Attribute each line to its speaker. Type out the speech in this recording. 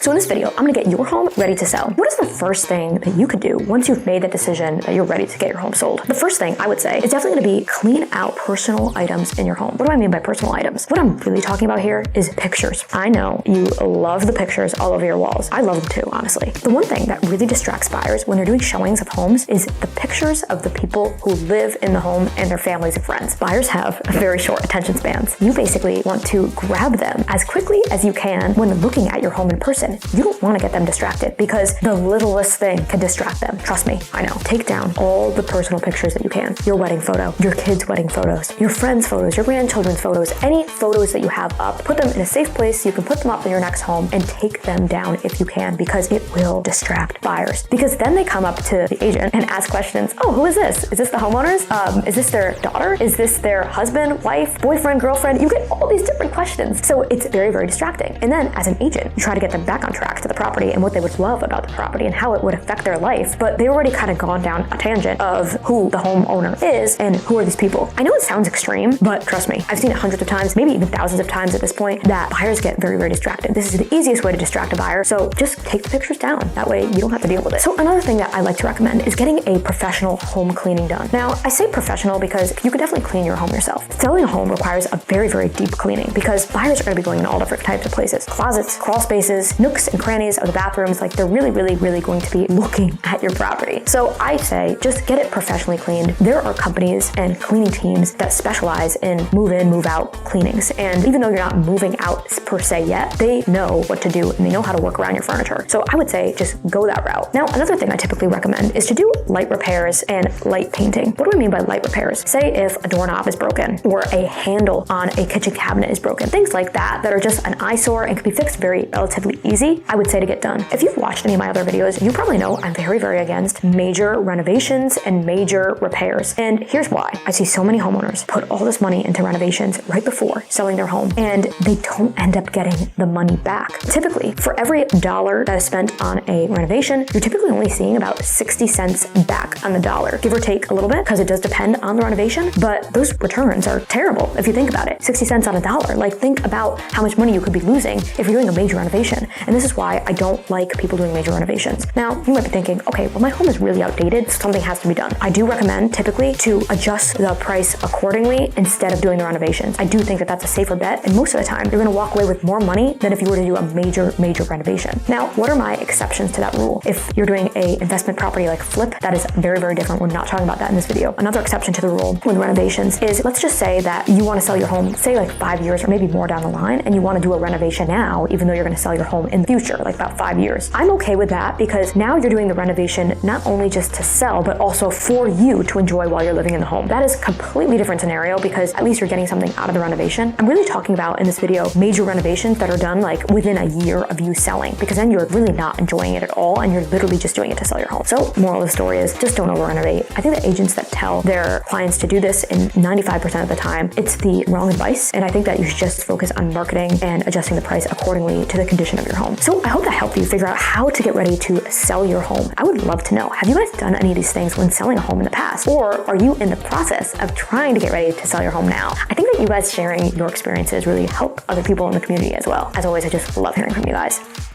Speaker 1: So in this video, I'm gonna get your home ready to sell. What is the first thing that you could do once you've made that decision that you're ready to get your home sold? The first thing I would say is definitely gonna be clean out personal items in your home. What do I mean by personal items? What I'm really talking about here is pictures. I know you love the pictures all over your walls. I love them too, honestly. The one thing that really distracts buyers when they're doing showings of homes is the pictures of the people who live in the home and their families and friends. Buyers have very short attention spans. You basically want to grab them as quickly as you can when looking at your home in person. You don't want to get them distracted because the littlest thing can distract them. Trust me, I know. Take down all the personal pictures that you can. Your wedding photo, your kids' wedding photos, your friends' photos, your grandchildren's photos, any photos that you have up. Put them in a safe place so you can put them up in your next home and take them down if you can, because it will distract buyers. Because then they come up to the agent and ask questions. Oh, who is this? Is this the homeowners? Is this their daughter? Is this their husband, wife, boyfriend, girlfriend? You get all these different questions. So it's very, very distracting. And then as an agent, you try to get them back on track to the property and what they would love about the property and how it would affect their life. But they already kind of gone down a tangent of who the homeowner is and who are these people. I know it sounds extreme, but trust me, I've seen it hundreds of times, maybe even thousands of times at this point, that buyers get very, very distracted. This is the easiest way to distract a buyer. So just take the pictures down. That way you don't have to deal with it. So another thing that I like to recommend is getting a professional home cleaning done. Now, I say professional because you can definitely clean your home yourself. Selling a home requires a very, very deep cleaning because buyers are going to be going in all different types of places. Closets, crawl spaces, nooks and crannies of the bathrooms. Like, they're really, really, really going to be looking at your property. So I say just get it professionally cleaned. There are companies and cleaning teams that specialize in move in, move out cleanings. And even though you're not moving out per se yet, they know what to do and they know how to work around your furniture. So I would say just go that route. Now, another thing I typically recommend is to do light repairs and light painting. What do I mean by light repairs? Say if a doorknob is broken or a handle on a kitchen cabinet is broken, things like that are just an eyesore and can be fixed very relatively easy, I would say to get done. If you've watched any of my other videos, you probably know I'm very, very against major renovations and major repairs. And here's why. I see so many homeowners put all this money into renovations right before selling their home, and they don't end up getting the money back. Typically, for every dollar that is spent on a renovation, you're typically only seeing about 60 cents back on the dollar, give or take a little bit, because it does depend on the renovation, but those returns are terrible if you think about it. 60 cents on a dollar. Like, think about how much money you could be losing if you're doing a major renovation. And this is why I don't like people doing major renovations. Now, you might be thinking, okay, well, my home is really outdated, so something has to be done. I do recommend typically to adjust the price accordingly instead of doing the renovations. I do think that that's a safer bet, and most of the time, you're gonna walk away with more money than if you were to do a major renovation. Now, what are my exceptions to that rule? If you're doing a investment property like flip, that is very, very different. We're not talking about that in this video. Another exception to the rule with renovations is, let's just say that you wanna sell your home, say like 5 years or maybe more down the line, and you wanna do a renovation now, even though you're gonna sell your home in the future, like about 5 years. I'm okay with that because now you're doing the renovation not only just to sell, but also for you to enjoy while you're living in the home. That is a completely different scenario because at least you're getting something out of the renovation. I'm really talking about in this video major renovations that are done like within a year of you selling, because then you're really not enjoying it at all and you're literally just doing it to sell your home. So moral of the story is just don't over renovate. I think the agents that tell their clients to do this, in 95% of the time, it's the wrong advice. And I think that you should just focus on marketing and adjusting the price accordingly to the condition of your home. So I hope that helped you figure out how to get ready to sell your home. I would love to know, have you guys done any of these things when selling a home in the past? Or are you in the process of trying to get ready to sell your home now? I think that you guys sharing your experiences really help other people in the community as well. As always, I just love hearing from you guys.